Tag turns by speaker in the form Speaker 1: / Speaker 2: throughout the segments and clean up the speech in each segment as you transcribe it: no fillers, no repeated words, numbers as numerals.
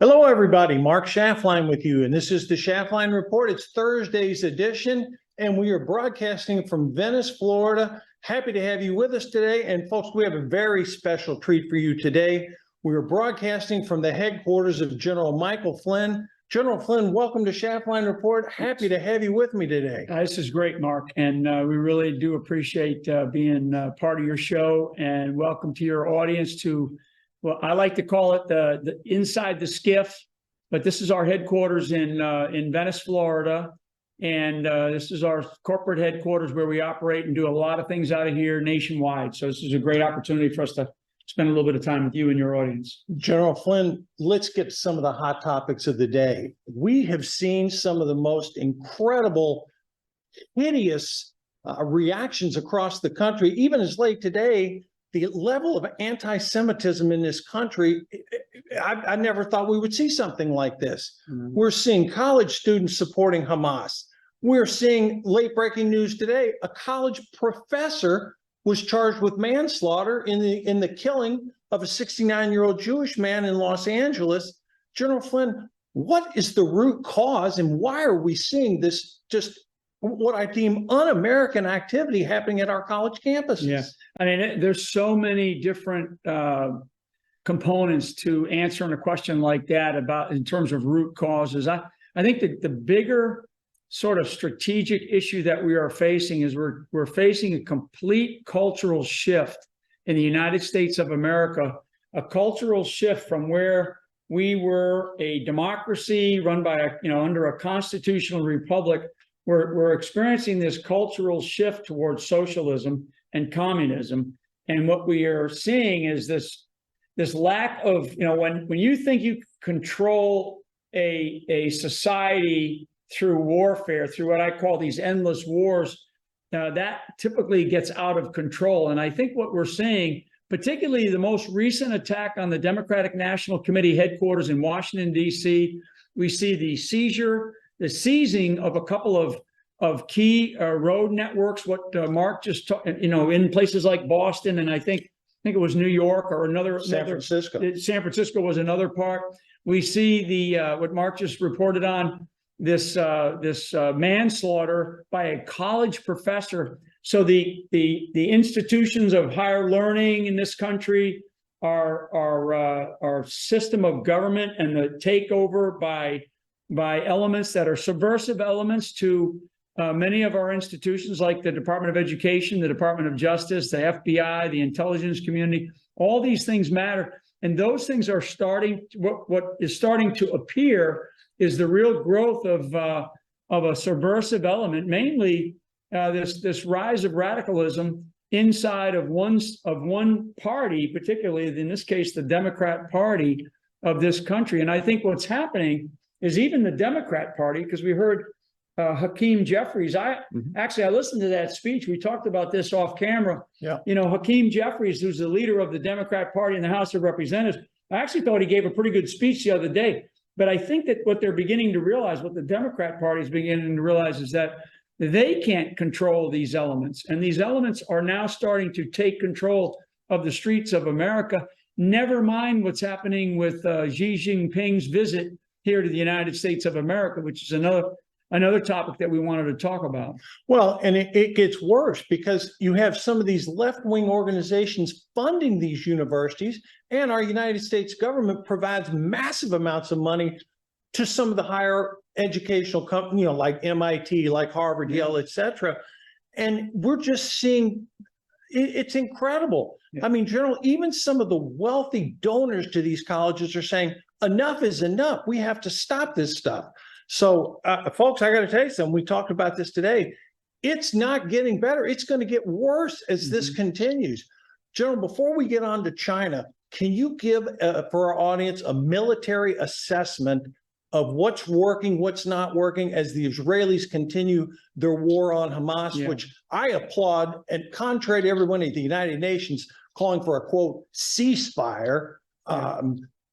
Speaker 1: Hello, everybody. Mark Schaftlein with you, and this is the Schaftlein Report. It's Thursday's edition, and we are broadcasting from Venice, Florida. Happy to have you with us today. And folks, we have a very special treat for you today. We are broadcasting from the headquarters of General Michael Flynn. General Flynn, welcome to Schaftlein Report. Happy to have you with me today.
Speaker 2: This is great, Mark, and we really do appreciate being part of your show, and welcome to your audience to, well, I like to call it the inside the skiff, but this is our headquarters in Venice, Florida, and this is our corporate headquarters where we operate and do a lot of things out of here nationwide. So this is a great opportunity for us to spend a little bit of time with you and your audience.
Speaker 1: General Flynn, let's get to some of the hot topics of the day. We have seen some of the most incredible, hideous reactions across the country. Even as late today, the level of anti-Semitism in this country, I never thought we would see something like this. Mm-hmm. We're seeing college students supporting Hamas. We're seeing late-breaking news today. A college professor was charged with manslaughter in the killing of a 69-year-old Jewish man in Los Angeles. General Flynn, what is the root cause, and why are we seeing this just what I deem un-American activity happening at our college campuses?
Speaker 2: Yeah, I mean, there's so many different components to answering a question like that about in terms of root causes. I think that the bigger sort of strategic issue that we are facing is we're facing a complete cultural shift in the United States of America, a cultural shift from where we were a democracy run by under a constitutional republic. We're experiencing this cultural shift towards socialism and communism, and what we are seeing is this lack of when you think you control a society through warfare, through what I call these endless wars, that typically gets out of control. And I think what we're seeing, particularly the most recent attack on the Democratic National Committee headquarters in Washington, D.C., we see the seizing of a couple of key road networks, what Mark just talked, in places like Boston, and I think it was New York or
Speaker 1: San Francisco.
Speaker 2: San Francisco was another part. We see the what Mark just reported on, this manslaughter by a college professor. So the institutions of higher learning in this country, our system of government, and the takeover by elements that are subversive elements to many of our institutions, like the Department of Education, the Department of Justice, the FBI, the intelligence community. All these things matter, and those things are starting. What is starting to appear is the real growth of a subversive element, mainly this rise of radicalism inside of one party, particularly in this case the Democrat Party of this country. And I think what's happening is even the Democrat Party, because we heard Hakeem Jeffries. I listened to that speech. We talked about this off camera.
Speaker 1: Yeah.
Speaker 2: Hakeem Jeffries, who's the leader of the Democrat Party in the House of Representatives, I actually thought he gave a pretty good speech the other day. But I think that what they're beginning to realize, what the Democrat Party is beginning to realize, is that they can't control these elements. And these elements are now starting to take control of the streets of America. Never mind what's happening with Xi Jinping's visit here to the United States of America, which is another topic that we wanted to talk about.
Speaker 1: Well, and it gets worse because you have some of these left-wing organizations funding these universities, and our United States government provides massive amounts of money to some of the higher educational companies, like MIT, like Harvard, Yale, et cetera. And we're just seeing, it's incredible. Yeah. I mean, General, even some of the wealthy donors to these colleges are saying, enough is enough. We have to stop this stuff. So, folks, I got to tell you something. We talked about this today. It's not getting better. It's going to get worse as this continues. General, before we get on to China, can you give, for our audience, a military assessment of what's working, what's not working, as the Israelis continue their war on Hamas, which I applaud, and contrary to everyone at the United Nations calling for a, quote, ceasefire,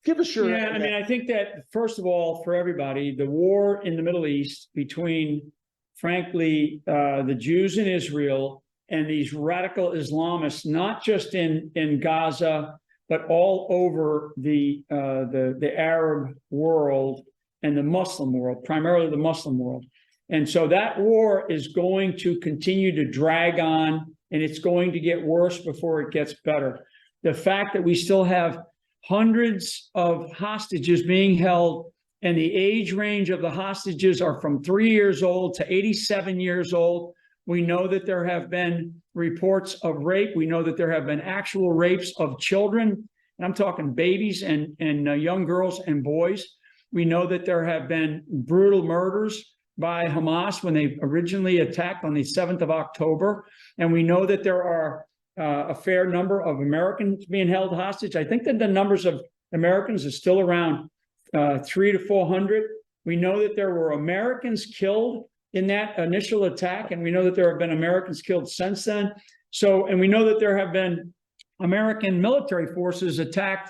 Speaker 1: give us your...
Speaker 2: Yeah, I mean, I think that, first of all, for everybody, the war in the Middle East between, frankly, the Jews in Israel and these radical Islamists, not just in Gaza, but all over the Arab world and the Muslim world, primarily the Muslim world. And so that war is going to continue to drag on, and it's going to get worse before it gets better. The fact that we still have hundreds of hostages being held, and the age range of the hostages are from 3 years old to 87 years old. We know that there have been reports of rape. We know that there have been actual rapes of children. And I'm talking babies and young girls and boys. We know that there have been brutal murders by Hamas when they originally attacked on the 7th of October. And we know that there are a fair number of Americans being held hostage. I think that the numbers of Americans is still around 300 to 400. We know that there were Americans killed in that initial attack, and we know that there have been Americans killed since then. So, and we know that there have been American military forces attacked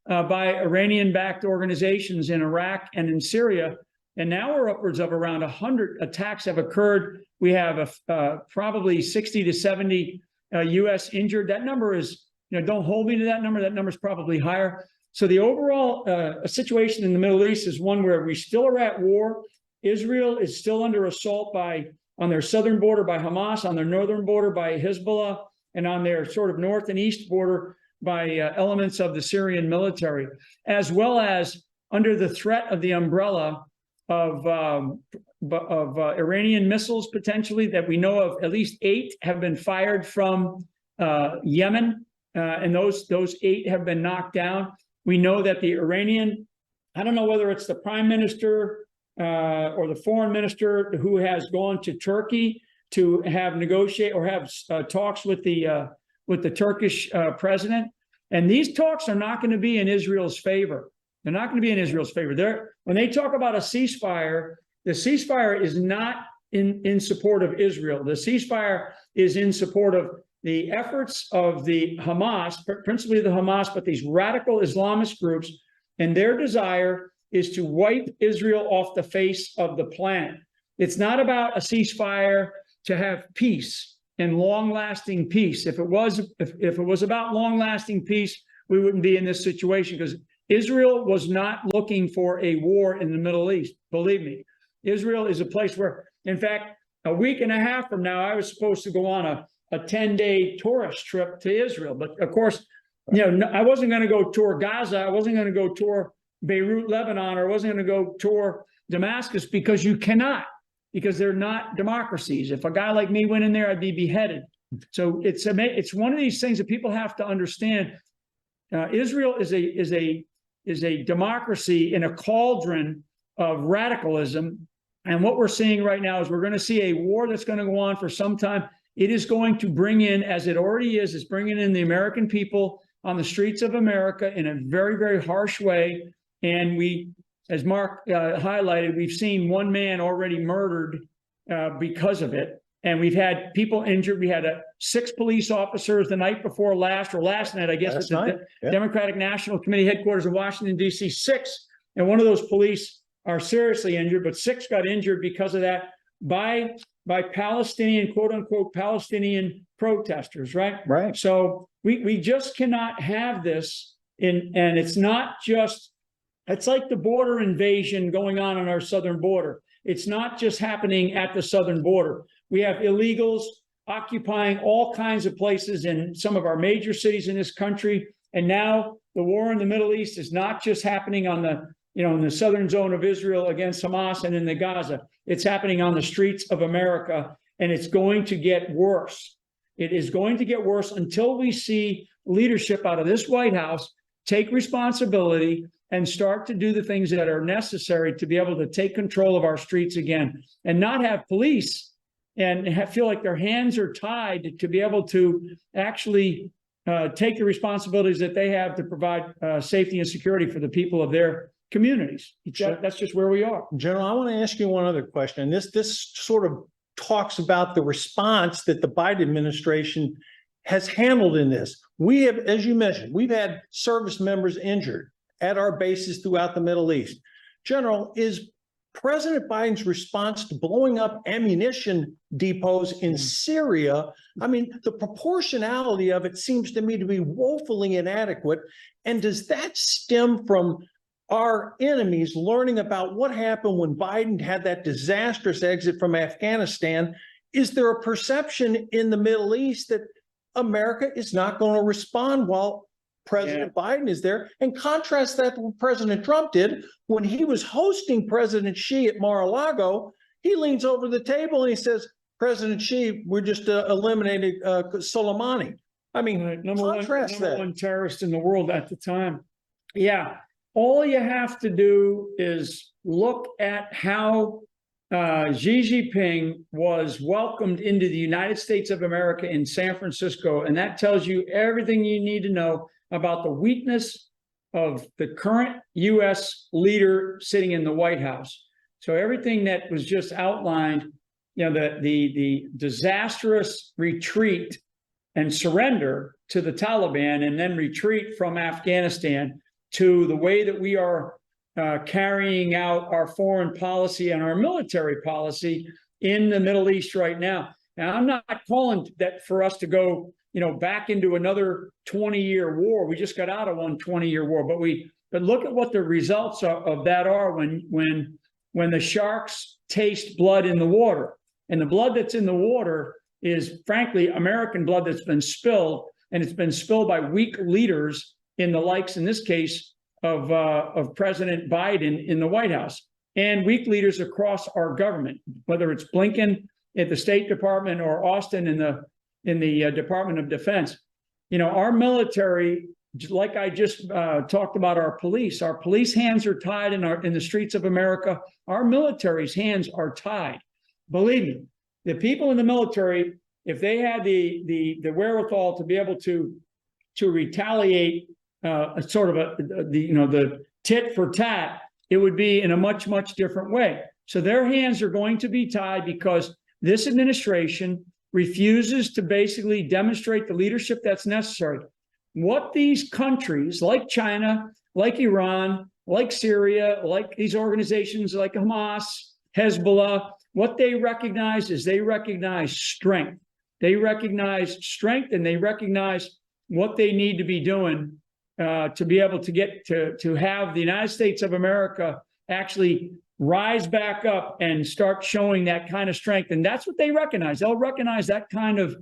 Speaker 2: by Iranian-backed organizations in Iraq and in Syria. And now we're upwards of around 100 attacks have occurred. We have probably 60 to 70 U.S. injured. That number is, don't hold me to that number. That number is probably higher. So the overall situation in the Middle East is one where we still are at war. Israel is still under assault on their southern border by Hamas, on their northern border by Hezbollah, and on their sort of north and east border by elements of the Syrian military, as well as under the threat of the umbrella of Iranian missiles, potentially, that we know of. At least 8 have been fired from Yemen, and those 8 have been knocked down. We know that the Iranian, I don't know whether it's the prime minister or the foreign minister who has gone to Turkey to have negotiate or have talks with the Turkish president. And these talks are not going to be in Israel's favor. They're not going to be in Israel's favor. When they talk about a ceasefire, the ceasefire is not in support of Israel. The ceasefire is in support of the efforts of the Hamas, principally the Hamas, but these radical Islamist groups, and their desire is to wipe Israel off the face of the planet. It's not about a ceasefire to have peace and long-lasting peace. If it was about long-lasting peace, we wouldn't be in this situation, because Israel was not looking for a war in the Middle East. Believe me, Israel is a place where, in fact, a week and a half from now, I was supposed to go on a 10-day tourist trip to Israel. But of course, I wasn't going to go tour Gaza. I wasn't going to go tour Beirut, Lebanon, or I wasn't going to go tour Damascus, because you cannot, because they're not democracies. If a guy like me went in there, I'd be beheaded. So it's one of these things that people have to understand. Israel is a democracy in a cauldron of radicalism. And what we're seeing right now is we're going to see a war that's going to go on for some time. It is going to bring in, as it already is, it's bringing in the American people on the streets of America in a very, very harsh way. And we, as Mark highlighted, we've seen one man already murdered because of it. And we've had people injured. We had 6 police officers the night before last, or last night, I guess, at the Democratic National Committee headquarters in Washington, D.C. 6. And one of those police are seriously injured, but 6 got injured because of that by Palestinian, quote unquote, Palestinian protesters, right?
Speaker 1: Right.
Speaker 2: So we just cannot have this and it's not just, it's like the border invasion going on our southern border. It's not just happening at the southern border. We have illegals occupying all kinds of places in some of our major cities in this country. And now the war in the Middle East is not just happening on the, in the southern zone of Israel against Hamas and in the Gaza. It's happening on the streets of America, and it's going to get worse. It is going to get worse until we see leadership out of this White House take responsibility and start to do the things that are necessary to be able to take control of our streets again, and not have police and feel like their hands are tied to be able to actually take the responsibilities that they have to provide safety and security for the people of their communities. That's just where we are.
Speaker 1: General, I want to ask you one other question. And this sort of talks about the response that the Biden administration has handled in this. We have, as you mentioned, we've had service members injured at our bases throughout the Middle East. General, is President Biden's response to blowing up ammunition depots in Syria, I mean, the proportionality of it seems to me to be woefully inadequate. And does that stem from our enemies learning about what happened when Biden had that disastrous exit from Afghanistan? Is there a perception in the Middle East that America is not going to respond while President Biden is there? And contrast that to what President Trump did when he was hosting President Xi at Mar-a-Lago. He leans over the table and he says, President Xi, we're just eliminating Soleimani. I mean,
Speaker 2: number
Speaker 1: that.
Speaker 2: one terrorist in the world at the time. Yeah. All you have to do is look at how Xi Jinping was welcomed into the United States of America in San Francisco. And that tells you everything you need to know about the weakness of the current U.S. leader sitting in the White House. So everything that was just outlined, you know, the disastrous retreat and surrender to the Taliban and then retreat from Afghanistan to the way that we are carrying out our foreign policy and our military policy in the Middle East right now. Now, I'm not calling that for us to go, you know, back into another 20-year war. We just got out of one 20-year war, but look at what the results of that are when the sharks taste blood in the water. And the blood that's in the water is, frankly, American blood that's been spilled, and it's been spilled by weak leaders in the likes, in this case, of President Biden in the White House, and weak leaders across our government, whether it's Blinken at the State Department or Austin in the Department of Defense. You know, our military, like I just talked about, our police hands are tied in the streets of America. Our military's hands are tied. Believe me, the people in the military, if they had the wherewithal to be able to retaliate, sort of the tit for tat, it would be in a much, much different way. So their hands are going to be tied because this administration refuses to basically demonstrate the leadership that's necessary. What these countries like China, like Iran, like Syria, like these organizations like Hamas, Hezbollah, what they recognize is they recognize strength. They recognize strength, and they recognize what they need to be doing to be able to get to have the United States of America actually rise back up and start showing that kind of strength. And that's what they recognize. They'll recognize that kind of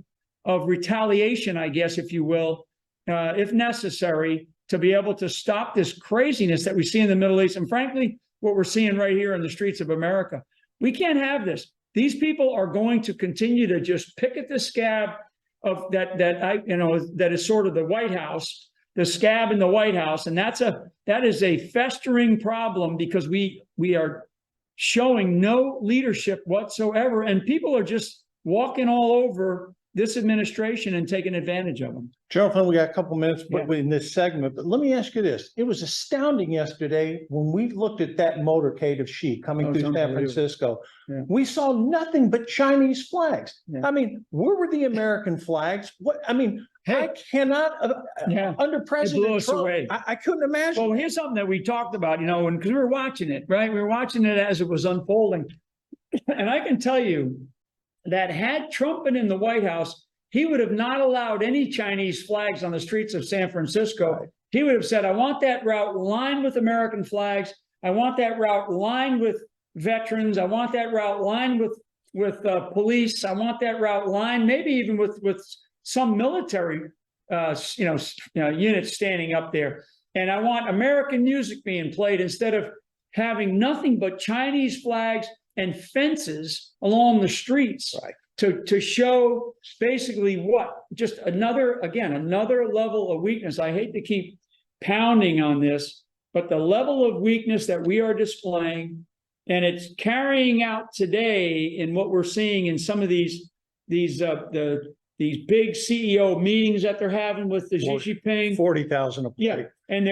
Speaker 2: retaliation, I guess, if you will, if necessary, to be able to stop this craziness that we see in the Middle East. And frankly, what we're seeing right here in the streets of America. We can't have this. These people are going to continue to just pick at the scab of that is sort of the White House, the scab in the White House. And that is a festering problem because we are showing no leadership whatsoever. And people are just walking all over this administration and taking advantage of them.
Speaker 1: General Flynn, we got a couple minutes in this segment, but let me ask you this. It was astounding yesterday when we looked at that motorcade of Xi coming through San Francisco. Yeah. We saw nothing but Chinese flags. Yeah. I mean, where were the American flags? What I mean, I cannot, under President Trump, I couldn't imagine.
Speaker 2: Well, here's something that we talked about, because we were watching it, right? We were watching it as it was unfolding. And I can tell you that had Trump been in the White House, he would have not allowed any Chinese flags on the streets of San Francisco. Right. He would have said, I want that route lined with American flags. I want that route lined with veterans. I want that route lined with police. I want that route lined maybe even with some military units standing up there. And I want American music being played instead of having nothing but Chinese flags and fences along the streets, right, to show basically what? Just another level of weakness. I hate to keep pounding on this, but the level of weakness that we are displaying, and it's carrying out today in what we're seeing in some of these big CEO meetings that they're having with the Xi Jinping.
Speaker 1: 40,000 a plate.
Speaker 2: Yeah, and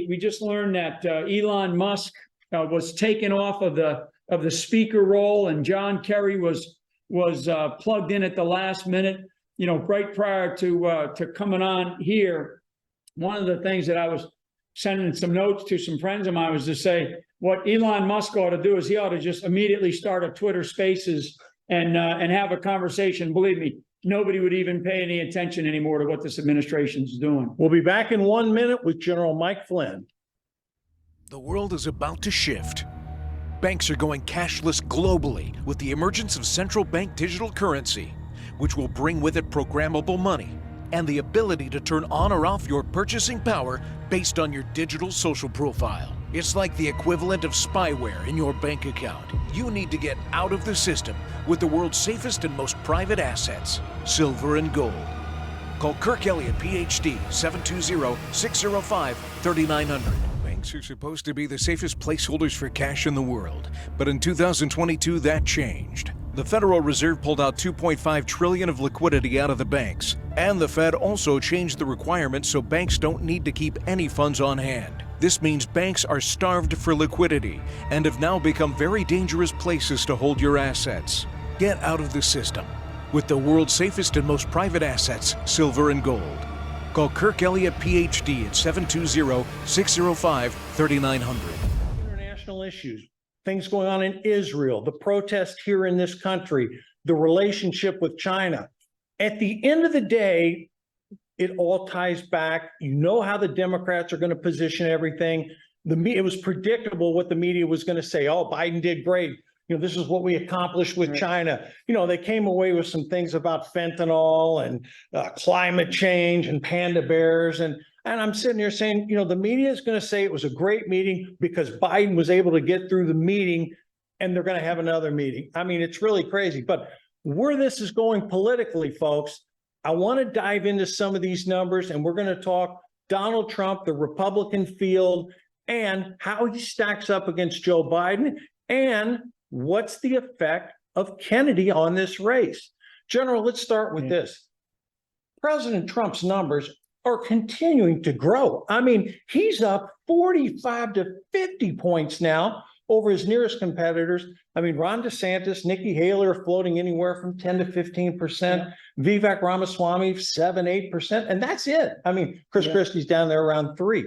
Speaker 2: we just learned that Elon Musk was taken off of the speaker role, and John Kerry was plugged in at the last minute, right prior to coming on here. One of the things that I was sending some notes to some friends of mine was to say what Elon Musk ought to do is he ought to just immediately start a Twitter Spaces and have a conversation. Believe me, nobody would even pay any attention anymore to what this administration's doing.
Speaker 1: We'll be back in 1 minute with General Mike Flynn.
Speaker 3: The world is about to shift. Banks are going cashless globally with the emergence of central bank digital currency, which will bring with it programmable money and the ability to turn on or off your purchasing power based on your digital social profile. It's like the equivalent of spyware in your bank account. You need to get out of the system with the world's safest and most private assets, silver and gold. Call Kirk Elliott, PhD, 720-605-3900. Banks are supposed to be the safest placeholders for cash in the world, but in 2022 that changed. The Federal Reserve pulled out $2.5 trillion of liquidity out of the banks, and the Fed also changed the requirements so banks don't need to keep any funds on hand. This means banks are starved for liquidity and have now become very dangerous places to hold your assets. Get out of the system with the world's safest and most private assets, silver and gold. Call Kirk Elliott, PhD, at 720-605-3900.
Speaker 1: International issues, things going on in Israel, the protest here in this country, the relationship with China. At the end of the day, it all ties back. You know how the Democrats are going to position everything. It was predictable what the media was going to say. Oh, Biden did great. You know, this is what we accomplished with China. You know, they came away with some things about fentanyl and climate change and panda bears. And I'm sitting here saying, you know, the media is going to say it was a great meeting because Biden was able to get through the meeting and they're going to have another meeting. I mean, it's really crazy. But where this is going politically, folks, I want to dive into some of these numbers, and we're going to talk Donald Trump, the Republican field, and how he stacks up against Joe Biden, and what's the effect of Kennedy on this race. General, let's start with this. President Trump's numbers are continuing to grow. I mean, he's up 45 to 50 points now over his nearest competitors. I mean, Ron DeSantis, Nikki Haley are floating anywhere from 10 to 15%. Vivek Ramaswamy, 7-8%. And that's it. I mean, Chris Christie's down there around 3.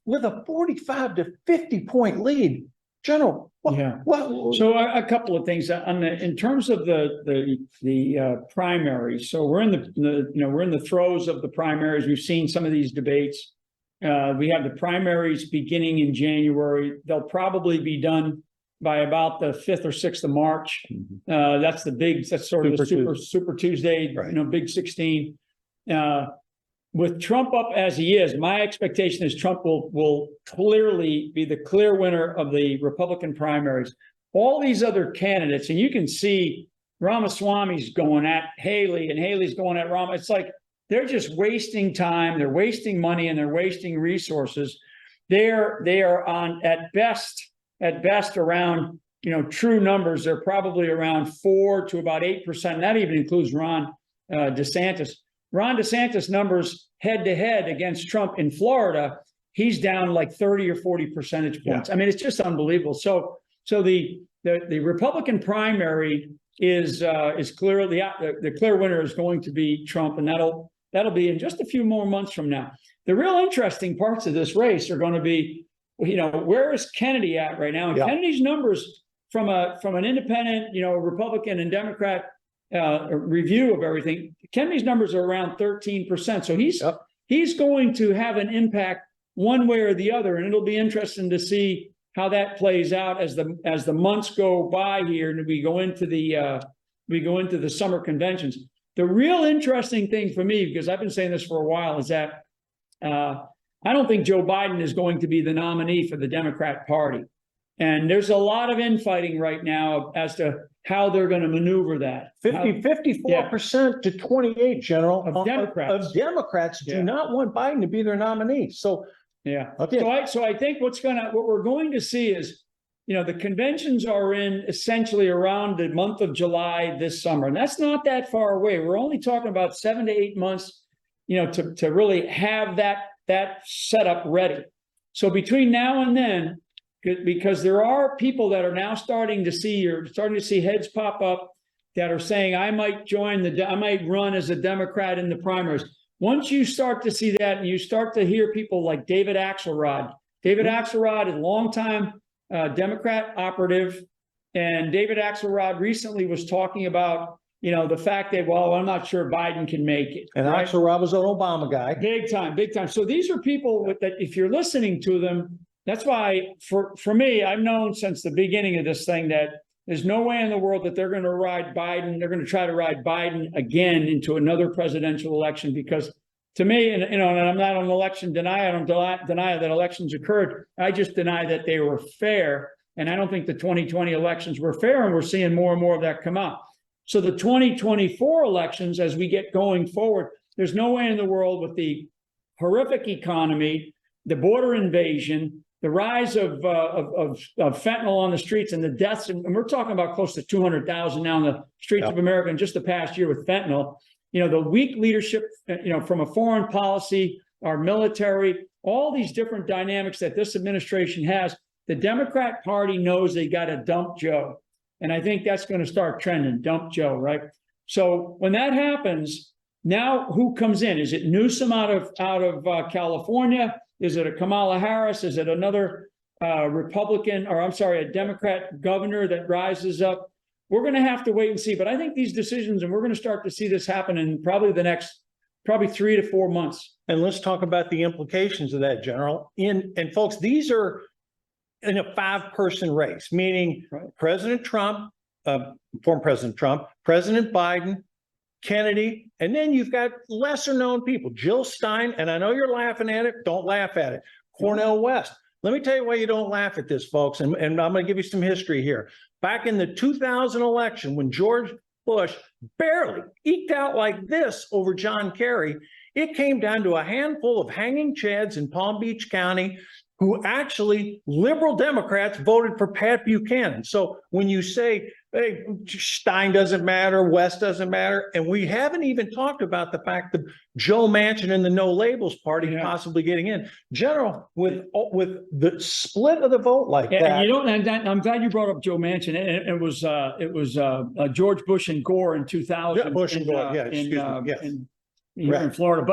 Speaker 1: With a 45 to 50 point lead. General,
Speaker 2: so a couple of things in terms of the primaries. So we're in the throes of the primaries. We've seen some of these debates. We have the primaries beginning in January. They'll probably be done by about the 5th or 6th of March. That's sort of the Super Tuesday, right. Big 16. With Trump up as he is, my expectation is Trump will clearly be the clear winner of the Republican primaries. All these other candidates, and you can see Ramaswamy's going at Haley and Haley's going at Rama. It's like they're just wasting time, they're wasting money, and they're wasting resources. They are on at best around, true numbers, they're probably around 4 to about 8%. That even includes Ron DeSantis. Ron DeSantis numbers head to head against Trump in Florida, he's down like 30 or 40 percentage points. I mean, it's just unbelievable. So the Republican primary is clearly the clear winner is going to be Trump, and that'll be in just a few more months from now. The real interesting parts of this race are going to be, where is Kennedy at right now? And Kennedy's numbers from an independent, Republican and Democrat review of everything, Kennedy's numbers are around 13%. So he's going to have an impact one way or the other, and it'll be interesting to see how that plays out as the months go by here, and we go into the summer conventions. The real interesting thing for me, because I've been saying this for a while, is that I don't think Joe Biden is going to be the nominee for the Democrat Party. And there's a lot of infighting right now as to how they're going to maneuver that.
Speaker 1: 54% to 28, General,
Speaker 2: of
Speaker 1: Democrats do not want Biden to be their nominee. So
Speaker 2: so I think what we're going to see is, the conventions are in essentially around the month of July this summer, and that's not that far away. We're only talking about 7 to 8 months, to really have that setup ready. So between now and then, because there are people that are now starting to see heads pop up that are saying, I might run as a Democrat in the primaries. once you start to see that and you start to hear people like David Axelrod is a longtime Democrat operative. And David Axelrod recently was talking about, the fact that, well, I'm not sure Biden can make it.
Speaker 1: And
Speaker 2: right?
Speaker 1: Axelrod was an Obama guy.
Speaker 2: Big time, big time. So these are people that if you're listening to them, that's why for me, I've known since the beginning of this thing that there's no way in the world that they're going to ride Biden. They're going to try to ride Biden again into another presidential election, because to me, and I'm not an election denier. I don't deny that elections occurred. I just deny that they were fair. And I don't think the 2020 elections were fair. And we're seeing more and more of that come out. So the 2024 elections, as we get going forward, there's no way in the world with the horrific economy, the border invasion, the rise of fentanyl on the streets and the deaths, and we're talking about close to 200,000 now in the streets of America in just the past year with fentanyl. The weak leadership, from a foreign policy, our military, all these different dynamics that this administration has, the Democrat Party knows they got to dump Joe. And I think that's going to start trending, dump Joe, right? So when that happens, now who comes in? Is it Newsom out of California? Is it a Kamala Harris? Is it another a Democrat governor that rises up? We're going to have to wait and see. But I think these decisions, and we're going to start to see this happen in probably the next 3 to 4 months.
Speaker 1: And let's talk about the implications of that, General. And folks, these are in a 5-person race, meaning President Trump, former President Trump, President Biden, Kennedy, and then you've got lesser known people, Jill Stein, and I know you're laughing at it, don't laugh at it, Cornel West. Let me tell you why you don't laugh at this, folks, and I'm going to give you some history here. Back in the 2000 election, when George Bush barely eked out like this over John Kerry, it came down to a handful of hanging chads in Palm Beach County who actually, liberal Democrats, voted for Pat Buchanan. So when you say, hey, Stein doesn't matter, West doesn't matter, and we haven't even talked about the fact that Joe Manchin and the No Labels Party possibly getting in. General, with the split of the vote like that.
Speaker 2: And I'm glad you brought up Joe Manchin. It was George Bush and Gore in 2000.
Speaker 1: Yeah, Bush and Gore,
Speaker 2: in Florida.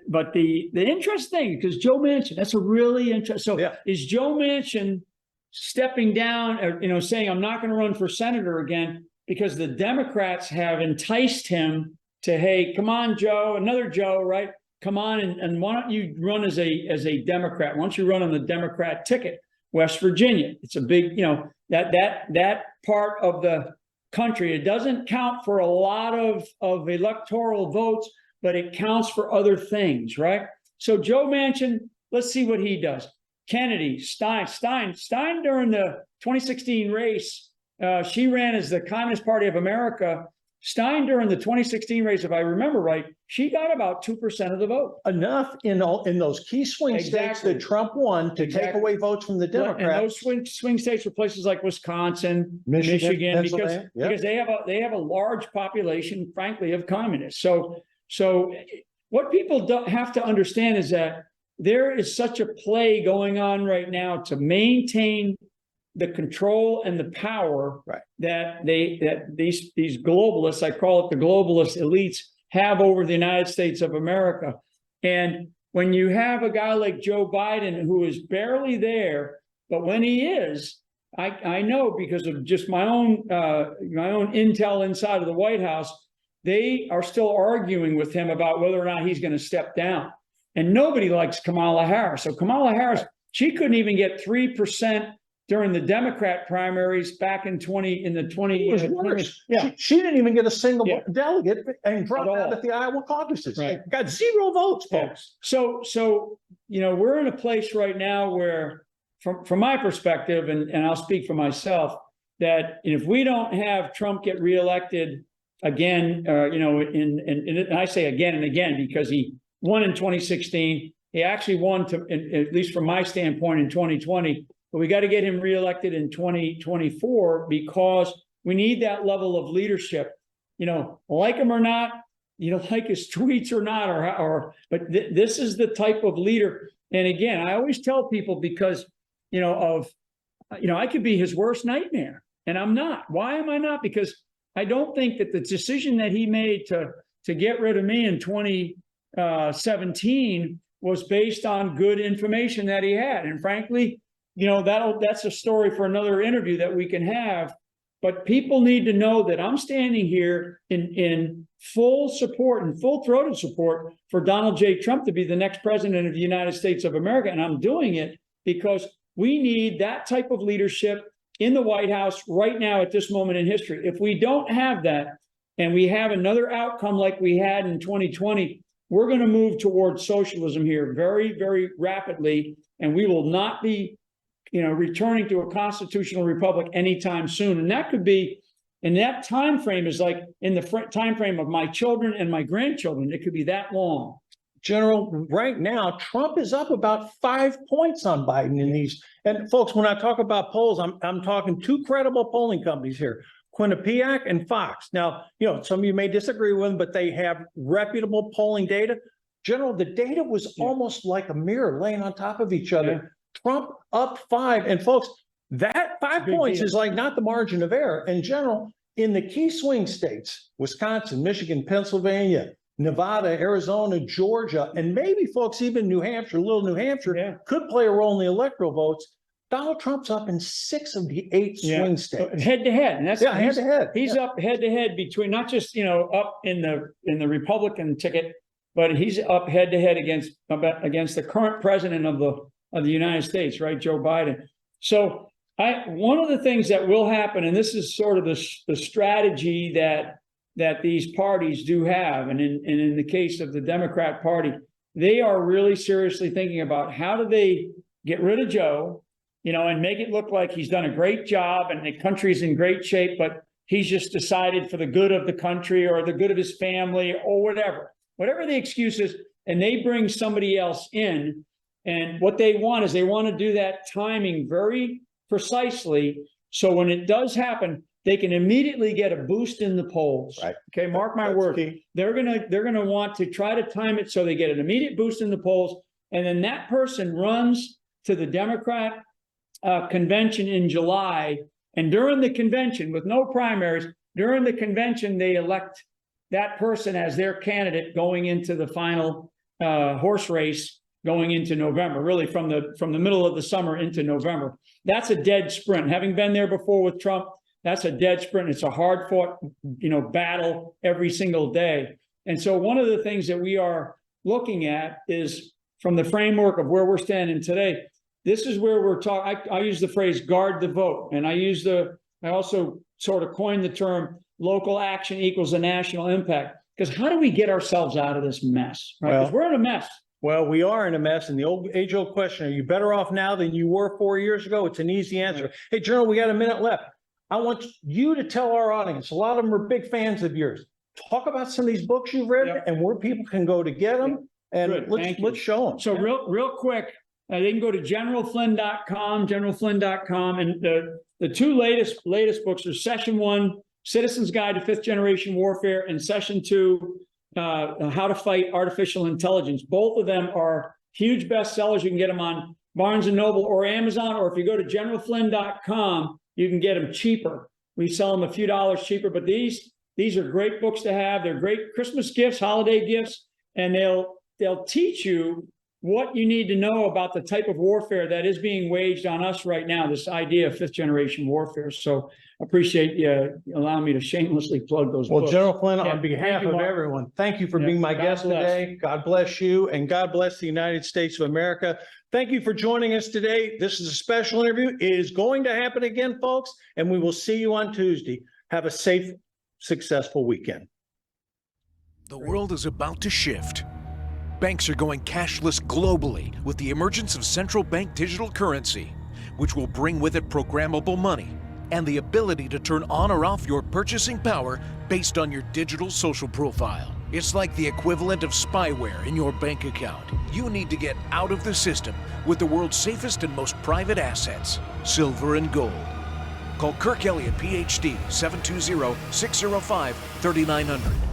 Speaker 2: But the interesting thing, because Joe Manchin, that's a really interesting. So is Joe Manchin stepping down, or, saying, I'm not going to run for senator again, because the Democrats have enticed him to, hey, come on, Joe, another Joe, right? Come on. And why don't you run as a Democrat? Why don't you run on the Democrat ticket? West Virginia. It's a big, that part of the country. It doesn't count for a lot of electoral votes, but it counts for other things, right? So Joe Manchin, let's see what he does. Kennedy, Stein during the 2016 race, she ran as the Communist Party of America. Stein during the 2016 race, if I remember right, she got about 2% of the vote.
Speaker 1: Enough in those key swing states that Trump won to take away votes from the Democrats.
Speaker 2: And those swing states were places like Wisconsin, Michigan, because they have a large population, frankly, of communists. So what people don't have to understand is that there is such a play going on right now to maintain the control and the power that these globalists, I call it the globalist elites, have over the United States of America. And when you have a guy like Joe Biden, who is barely there, but when he is, I know because of just my own intel inside of the White House, they are still arguing with him about whether or not he's going to step down. And nobody likes Kamala Harris. So Kamala Harris, she couldn't even get 3% during the Democrat primaries back in 20. It was worse. She didn't even get a single delegate and dropped out at the Iowa caucuses. Got 0 votes, folks. So we're in a place right now where, from my perspective, and I'll speak for myself, that if we don't have Trump get reelected again, and I say again and again because he won in 2016. He actually won, at least from my standpoint, in 2020. But we got to get him reelected in 2024 because we need that level of leadership. Like him or not, like his tweets or not, but this is the type of leader. And again, I always tell people because, I could be his worst nightmare, and I'm not. Why am I not? Because I don't think that the decision that he made to get rid of me in 17 was based on good information that he had. And frankly, you know, that's a story for another interview that we can have. But people need to know that I'm standing here in full support and full-throated support for Donald J. Trump to be the next president of the United States of America. And I'm doing it because we need that type of leadership in the White House right now at this moment in history. If we don't have that, and we have another outcome like we had in 2020, we're going to move towards socialism here very, very rapidly, and we will not be, you know, returning to a constitutional republic anytime soon. And that could be, and that time frame is like in the time frame of my children and my grandchildren. It could be that long.
Speaker 1: General, right now, Trump is up about 5 points on Biden in these. And folks, when I talk about polls, I'm talking two credible polling companies here, Quinnipiac and Fox. Now, you know, some of you may disagree with them, but they have reputable polling data. General, the data was almost like a mirror laying on top of each other. Yeah. Trump up 5. And folks, that 5 points is like not the margin of error. In general, in the key swing states, Wisconsin, Michigan, Pennsylvania, Nevada, Arizona, Georgia, and maybe folks, even New Hampshire, little New Hampshire could play a role in the electoral votes. Donald Trump's up in 6 of the 8 swing states.
Speaker 2: Head to head. And that's
Speaker 1: head to head.
Speaker 2: He's up head to head between not just, you know, up in the Republican ticket, but he's up head to head against the current president of the United States, right? Joe Biden. So one of the things that will happen, and this is sort of the strategy that these parties do have, and in the case of the Democrat Party, they are really seriously thinking about how do they get rid of Joe, you know, and make it look like he's done a great job and the country's in great shape, but he's just decided for the good of the country or the good of his family or whatever the excuse is, and they bring somebody else in. And what they want is they want to do that timing very precisely. So when it does happen, they can immediately get a boost in the polls.
Speaker 1: Right.
Speaker 2: Okay, mark my word. They're gonna want to try to time it so they get an immediate boost in the polls, and then that person runs to the Democrat convention in July. And during the convention, with no primaries, during the convention, they elect that person as their candidate going into the final horse race going into November, really from the middle of the summer into November. That's a dead sprint. Having been there before with Trump, that's a dead sprint. It's a hard fought, you know, battle every single day. And so one of the things that we are looking at is from the framework of where we're standing today, this is where we're talking. I use the phrase guard the vote. And I also sort of coined the term local action equals a national impact. Because how do we get ourselves out of this mess? Right? Because we're in a mess.
Speaker 1: Well, we are in a mess. And the age-old question, are you better off now than you were 4 years ago? It's an easy answer. Right. Hey, General, we got a minute left. I want you to tell our audience, a lot of them are big fans of yours. Talk about some of these books you've read and where people can go to get them. And let's show them.
Speaker 2: So real quick, they can go to generalflynn.com, and the two latest books are Session 1, Citizen's Guide to Fifth Generation Warfare, and Session 2, How to Fight Artificial Intelligence. Both of them are huge bestsellers. You can get them on Barnes & Noble or Amazon, or if you go to generalflynn.com, you can get them cheaper. We sell them a few dollars cheaper, but these are great books to have. They're great Christmas gifts, holiday gifts, and they'll teach you what you need to know about the type of warfare that is being waged on us right now, this idea of fifth generation warfare. So I appreciate you allowing me to shamelessly plug those books.
Speaker 1: Well, General Flynn, on behalf of everyone, thank you for being my guest today. God bless you, and God bless the United States of America. Thank you for joining us today. This is a special interview. It is going to happen again, folks, and we will see you on Tuesday. Have a safe, successful weekend.
Speaker 3: The world is about to shift. Banks are going cashless globally with the emergence of central bank digital currency, which will bring with it programmable money and the ability to turn on or off your purchasing power based on your digital social profile. It's like the equivalent of spyware in your bank account. You need to get out of the system with the world's safest and most private assets, silver and gold. Call Kirk Elliott, PhD, 720-605-3900.